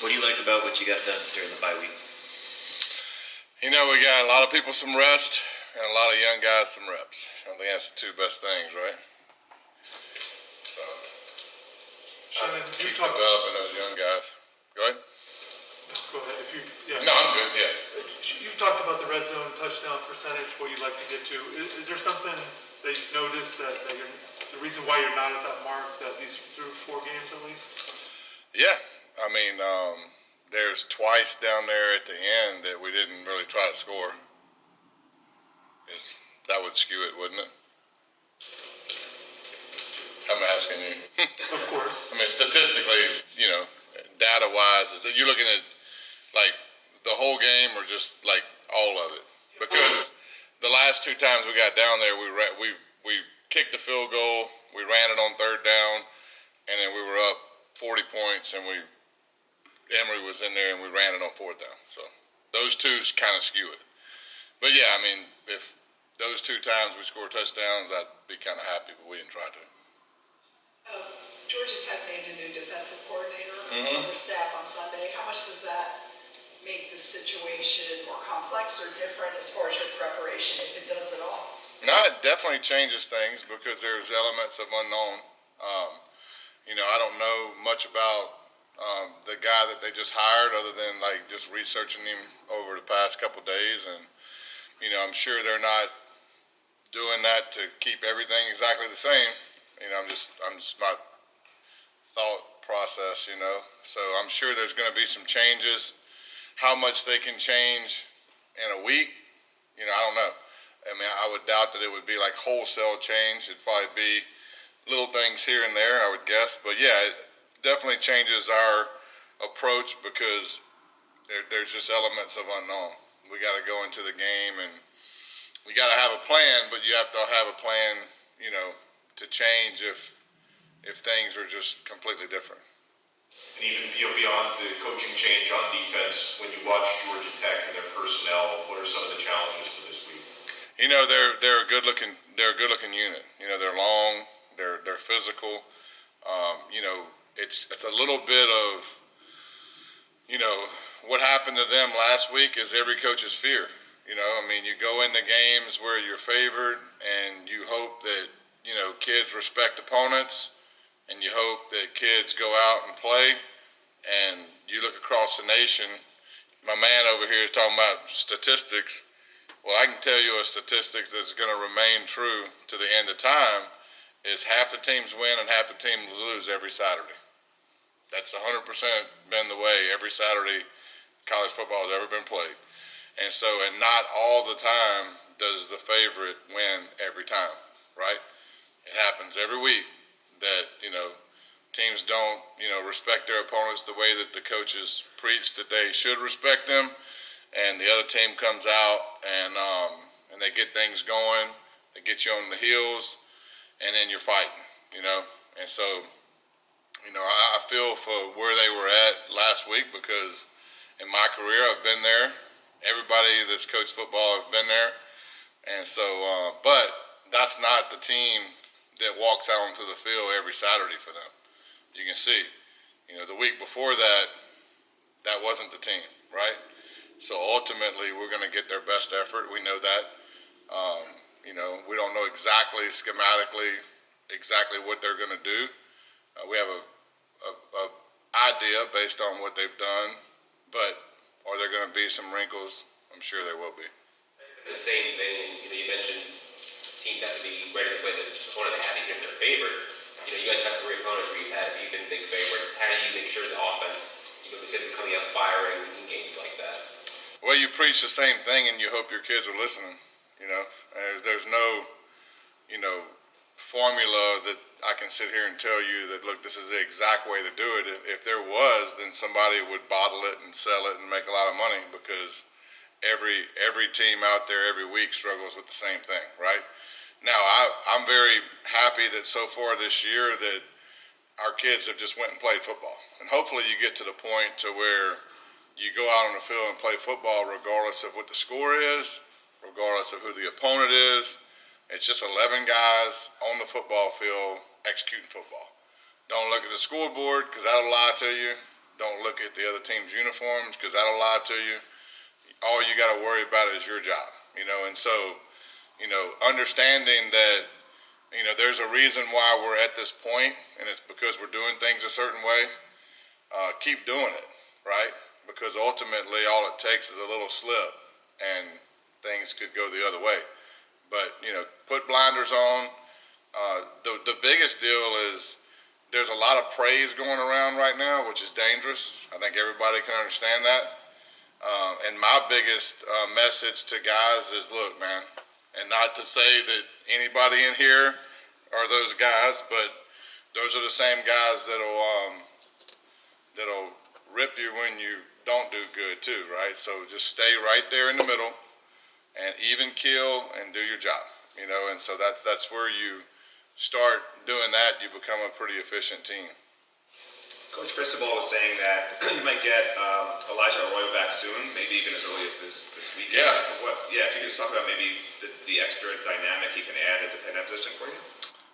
What do you like about what you got done during the bye week? We got a lot of people some rest and a lot of young guys some reps. I think that's the two best things, right? So, Shannon, you keep talked. developing those young guys. Go ahead. Go ahead. No, I'm good. Yeah. You've talked about the red zone touchdown percentage, what you'd like to get to. Is there something that you've noticed that the reason why you're not at that mark, that these through 4 games at least? Yeah. There's twice down there at the end that we didn't really try to score. That would skew it, wouldn't it? I'm asking you. Of course. Statistically, data-wise, is that you're looking at like the whole game or just like all of it? Because the last 2 times we got down there, we kicked the field goal, we ran it on 3rd down, and then we were up 40 points, and Emory was in there, and we ran it on 4th down. So those 2 kind of skew it. But yeah, if those 2 times we score touchdowns, I'd be kind of happy, but we didn't try to. Georgia Tech made a new defensive coordinator on the staff on Sunday. How much does that make the situation more complex or different as far as your preparation, if it does at all? No, it definitely changes things because there's elements of unknown. I don't know much about the guy that they just hired other than like just researching him over the past couple days, and I'm sure they're not doing that to keep everything exactly the same. I'm just my thought process, So I'm sure there's going to be some changes. How much they can change in a week, I don't know. I would doubt that it would be like wholesale change. It'd probably be little things here and there, I would guess. But yeah, it definitely changes our approach because there's just elements of unknown. We got to go into the game and we got to have a plan, but you have to have a plan, to change if things are just completely different. And even beyond the coaching change on defense, when you watch Georgia Tech and their personnel, what are some of the challenges for this week? They're a good looking unit. They're long, they're physical. It's a little bit of what happened to them last week is every coach's fear. You go into games where you're favored and you hope that kids respect opponents, and you hope that kids go out and play, and you look across the nation. My man over here is talking about statistics. Well, I can tell you a statistic that's going to remain true to the end of time is half the teams win and half the teams lose every Saturday. That's 100% been the way every Saturday college football has ever been played. And not all the time does the favorite win every time, right? It happens every week that, teams don't, respect their opponents the way that the coaches preach that they should respect them. And the other team comes out and they get things going, they get you on the heels, and then you're fighting, And so, I feel for where they were at last week because in my career I've been there. Everybody that's coached football have been there. And so, but that's not the team that walks out onto the field every Saturday for them. You can see, the week before that, that wasn't the team, right? So ultimately, we're going to get their best effort. We know that. We don't know exactly schematically exactly what they're going to do. We have a idea based on what they've done, but are there going to be some wrinkles? I'm sure there will be. The same thing, you mentioned teams have to be ready to play the opponent they have, even if they're favored. You guys have 3 opponents where you've been big favorites. How do you make sure the offense, is coming out firing in games like that? Well, you preach the same thing and you hope your kids are listening, There's no, formula that I can sit here and tell you that, look, this is the exact way to do it. If there was, then somebody would bottle it and sell it and make a lot of money because every team out there every week struggles with the same thing, right? Now, I'm very happy that so far this year that our kids have just went and played football. And hopefully you get to the point to where you go out on the field and play football regardless of what the score is, regardless of who the opponent is. It's just 11 guys on the football field executing football. Don't look at the scoreboard because that'll lie to you. Don't look at the other team's uniforms because that'll lie to you. All you got to worry about is your job, and so, understanding that, there's a reason why we're at this point, and it's because we're doing things a certain way. Keep doing it, right? Because ultimately all it takes is a little slip and things could go the other way. But, put blinders on. The biggest deal is there's a lot of praise going around right now, which is dangerous. I think everybody can understand that. And my biggest message to guys is, look, man, and not to say that anybody in here are those guys, but those are the same guys that'll rip you when you don't do good too, right? So just stay right there in the middle and even kill and do your job, and so that's where you start doing that, you become a pretty efficient team. Coach Cristobal was saying that you might get Elijah Arroyo back soon, maybe even as early as this weekend. Yeah. If you could just talk about maybe the extra dynamic he can add at the tight end position for you.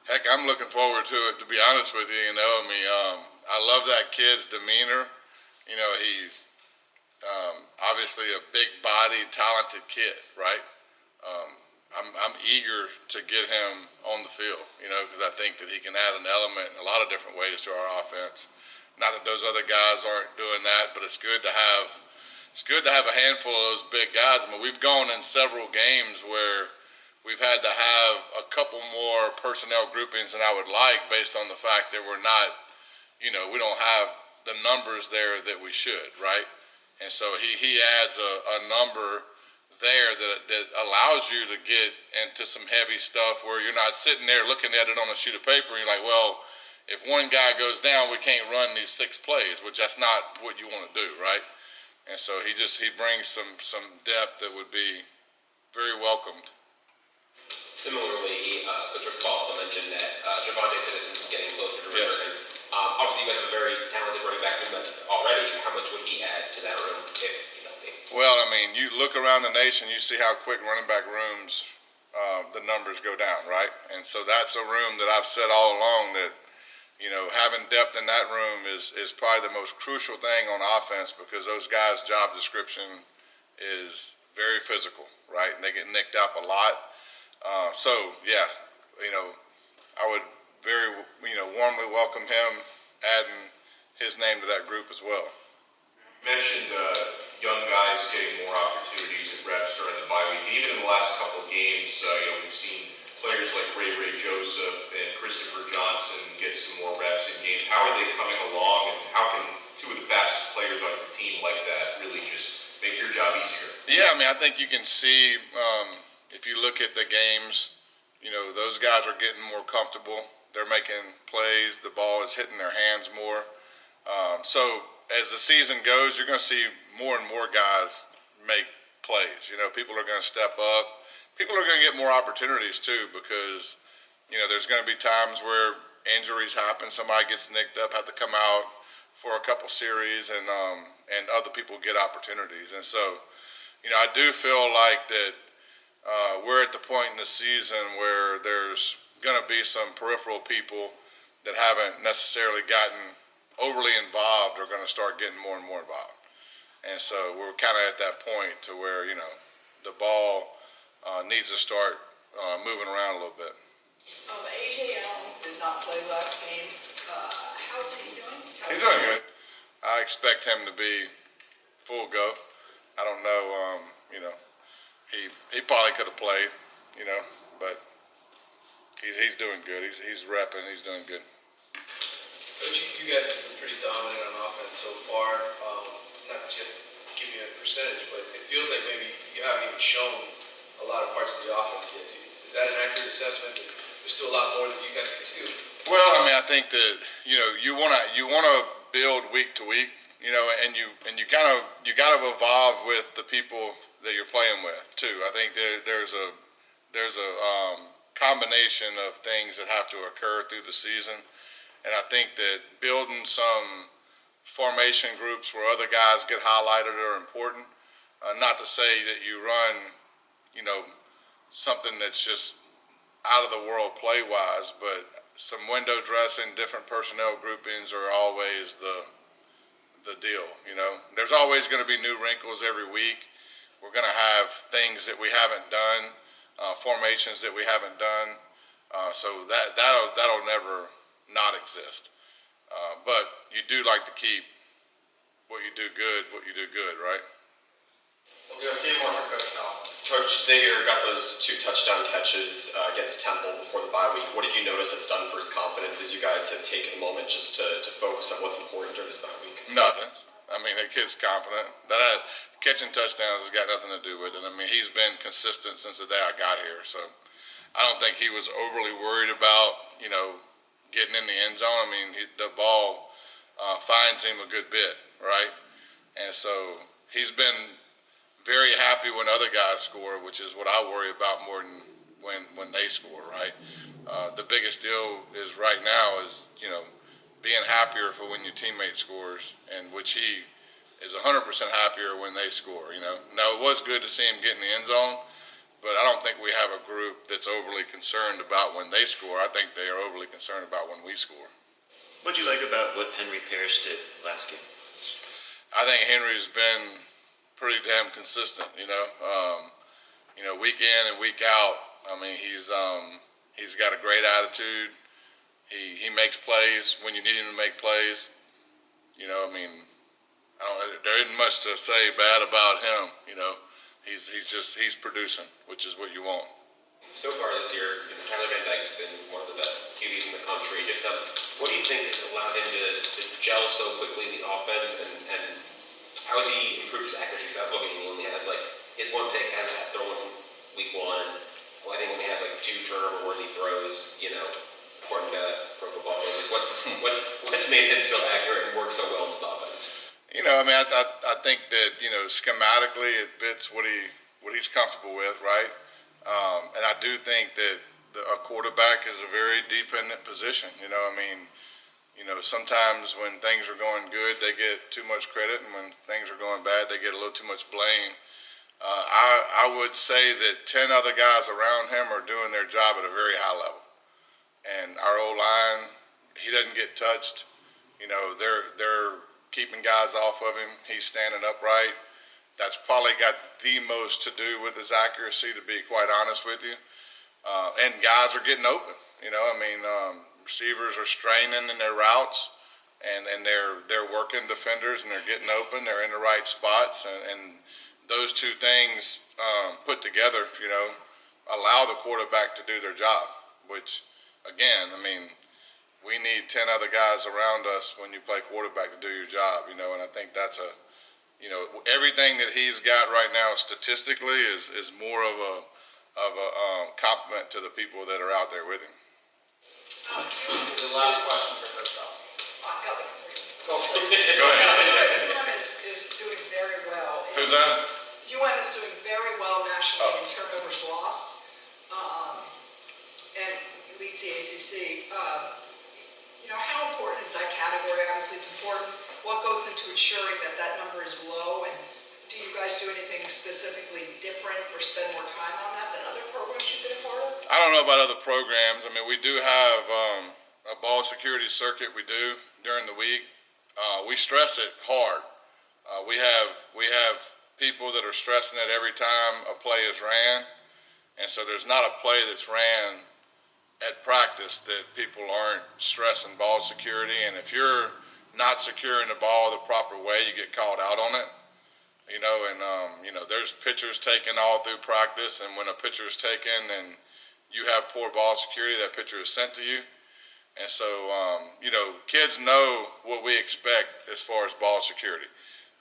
Heck, I'm looking forward to it, to be honest with you. I love that kid's demeanor. He's obviously a big-bodied, talented kid, right? I'm eager to get him on the field, because I think that he can add an element in a lot of different ways to our offense. Not that those other guys aren't doing that, but it's good to have a handful of those big guys. I mean, we've gone in several games where we've had to have a couple more personnel groupings than I would like, based on the fact that we're not, we don't have the numbers there that we should, right? And so he adds a number there that allows you to get into some heavy stuff where you're not sitting there looking at it on a sheet of paper and you're like, well, if one guy goes down, we can't run these 6 plays, which that's not what you want to do, right? And so he brings some depth that would be very welcomed. Similarly, Coach Cristobal also mentioned that Javonte Citizen is getting closer to Yes. returning. Obviously, you guys have a very talented running back room already. How much would he add to that room if he's healthy? Well, I mean, you look around the nation, you see how quick running back rooms, the numbers go down, right? And so that's a room that I've said all along that, having depth in that room is probably the most crucial thing on offense, because those guys' job description is very physical, right? And they get nicked up a lot. I would very, warmly welcome him adding his name to that group as well. You mentioned young guys getting more opportunities and reps during the bye week. Even in the last couple of games, we've seen players like Ray Joseph and Christopher Johnson get some more reps in games. How are they coming along, and how can two of the best players on your team like that really just make your job easier? Yeah, I mean, I think you can see, if you look at the games, those guys are getting more comfortable. They're making plays. The ball is hitting their hands more. So as the season goes, you're going to see more and more guys make plays. People are going to step up. People are going to get more opportunities too, because, there's going to be times where injuries happen. Somebody gets nicked up, have to come out for a couple series, and other people get opportunities. And so, I do feel like that we're at the point in the season where there's going to be some peripheral people that haven't necessarily gotten overly involved are going to start getting more and more involved. And so we're kind of at that point to where, the ball needs to start moving around a little bit. AJ Allen did not play last game. How's he doing? He's doing good. I expect him to be full go. I don't know, he probably could have played, but he's doing good. He's repping. He's doing good. Coach, you guys have been pretty dominant on offense so far. Not to give you a percentage, but it feels like maybe you haven't even shown a lot of parts of the offense yet. Is that an accurate assessment? That there's still a lot more that you guys can do? Well, I mean, I think that you wanna build week to week, and you gotta evolve with the people that you're playing with too. I think there's a combination of things that have to occur through the season. And I think that building some formation groups where other guys get highlighted are important. Not to say that you run, something that's just out of the world play-wise, but some window dressing, different personnel groupings are always the deal. There's always going to be new wrinkles every week. We're going to have things that we haven't done, formations that we haven't done. So that'll never not exist. But you do like to keep what you do good, right? We'll do a few more for Coach Dawson. Coach Ziegler got those 2 touchdown catches against Temple before the bye week. What have you noticed that's done for his confidence as you guys have taken a moment just to focus on what's important during this bye week? Nothing. I mean, that kid's confident. Catching touchdowns has got nothing to do with it. I mean, he's been consistent since the day I got here. So I don't think he was overly worried about, getting in the end zone. I mean, the ball finds him a good bit, right? And so he's been very happy when other guys score, which is what I worry about more than when they score, right? The biggest deal is right now is, being happier for when your teammate scores, and which he is 100% happier when they score, Now, it was good to see him get in the end zone, but I don't think we have a group that's overly concerned about when they score. I think they are overly concerned about when we score. What'd you like about what Henry Parrish did last game? I think Henry's been pretty damn consistent, week in and week out. I mean, he's got a great attitude. He makes plays when you need him to make plays. There isn't much to say bad about him. He's producing, which is what you want. So far this year, Tyler Van Dyke's been one of the best QBs in the country. Just what do you think has allowed him to gel so quickly in the offense, and how has he improved his accuracy? Because I'm looking, he only has his one pick, hasn't had thrown since week 1. Well, I think when he has 2 turnover-worthy throws, according to Pro Football Focus, what's made him so accurate and work so well in this offense? I think that schematically it fits what he's comfortable with, right? And I do think that a quarterback is a very dependent position. Sometimes when things are going good, they get too much credit, and when things are going bad, they get a little too much blame. I would say that 10 other guys around him are doing their job at a very high level. And our O-line, he doesn't get touched. They're keeping guys off of him. He's standing upright. That's probably got the most to do with his accuracy, to be quite honest with you. And guys are getting open. Receivers are straining in their routes, and they're working defenders, and they're getting open. They're in the right spots, and those 2 things put together, allow the quarterback to do their job. Which, again, we need 10 other guys around us when you play quarterback to do your job, and I think that's everything that he's got right now statistically is more of a compliment to the people that are out there with him. The last question for Coach Dawson. I've got like 3. Go for it. Go ahead. UM is doing very well. Who's that? UM is doing very well nationally in turnovers lost, and leads the ACC. How important is that category? Obviously, it's important. What goes into ensuring that number is low, and do you guys do anything specifically different or spend more time on that than other programs you've been a part of? I don't know about other programs. We do have a ball security circuit we do during the week. We stress it hard. We have people that are stressing it every time a play is ran, and so there's not a play that's ran at practice that people aren't stressing ball security. And if you're not securing the ball the proper way, you get called out on it. There's pitchers taken all through practice, and when a pitcher is taken and you have poor ball security, that pitcher is sent to you. And so, kids know what we expect as far as ball security,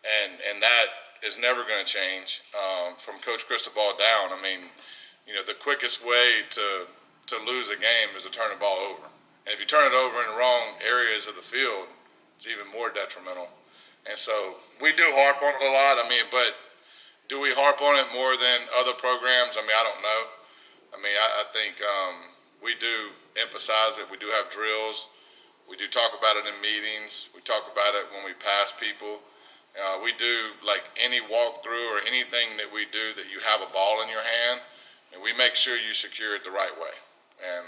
and that is never going to change from Coach Cristobal down. The quickest way to lose a game is to turn the ball over, and if you turn it over in the wrong areas of the field, it's even more detrimental. And so we do harp on it a lot. But do we harp on it more than other programs? I don't know. I think we do emphasize it. We do have drills. We do talk about it in meetings. We talk about it when we pass people. We do, like any walkthrough or anything that we do that you have a ball in your hand, and we make sure you secure it the right way. And,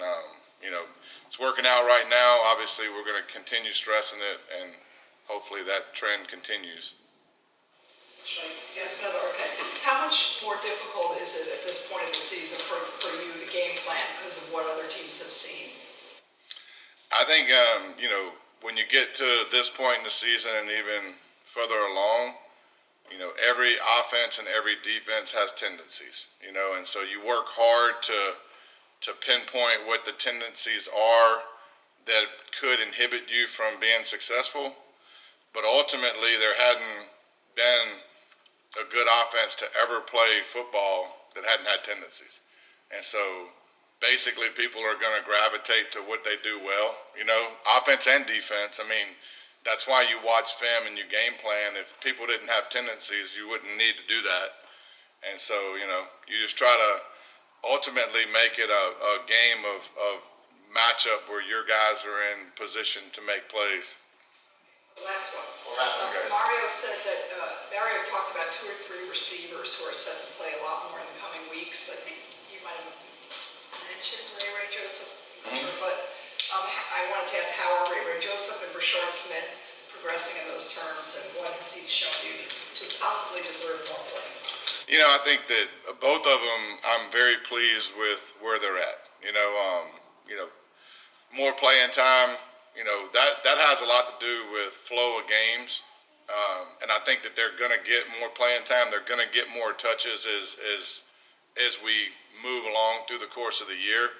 it's working out right now. Obviously, we're going to continue stressing it, and hopefully that trend continues. Yes, another, okay. How much more difficult is it at this point of the season for you to game plan because of what other teams have seen? I think, when you get to this point in the season and even further along, every offense and every defense has tendencies, and so you work hard to pinpoint what the tendencies are that could inhibit you from being successful. But ultimately, there hadn't been a good offense to ever play football that hadn't had tendencies. And so basically people are going to gravitate to what they do well, offense and defense. I mean, that's why you watch film and you game plan. If people didn't have tendencies, you wouldn't need to do that. And so, you just try to ultimately make it a game of matchup where your guys are in position to make plays. Last one. Okay. Mario talked about 2 or 3 receivers who are set to play a lot more in the coming weeks. I think you might have mentioned Ray Joseph, I'm not sure, but I wanted to ask how are Ray Joseph and Brashard Smith progressing in those terms, and what has he shown you to possibly deserve more play? I think that both of them, I'm very pleased with where they're at. More playing time. That has a lot to do with flow of games, and I think that they're going to get more playing time. They're going to get more touches as we move along through the course of the year.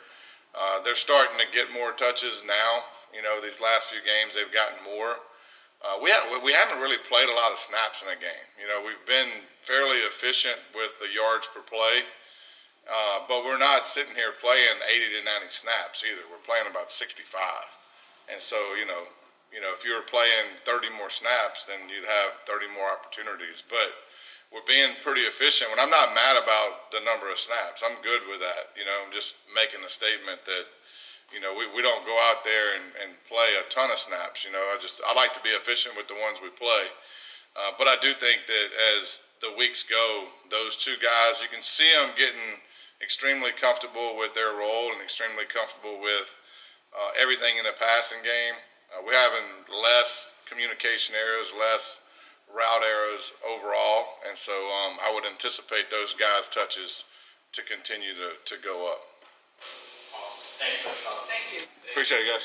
They're starting to get more touches now. These last few games they've gotten more. We haven't really played a lot of snaps in a game. We've been fairly efficient with the yards per play, but we're not sitting here playing 80 to 90 snaps either. We're playing about 65. And so, if you were playing 30 more snaps, then you'd have 30 more opportunities. But we're being pretty efficient. When I'm not mad about the number of snaps, I'm good with that. I'm just making a statement that, we don't go out there and play a ton of snaps. I like to be efficient with the ones we play. But I do think that as the weeks go, those 2 guys, you can see them getting extremely comfortable with their role and extremely comfortable with everything in the passing game. We're having less communication errors, less route errors overall, and so I would anticipate those guys' touches to continue to go up. Awesome. Thanks, Coach Dawson. Thank you. Appreciate it, guys.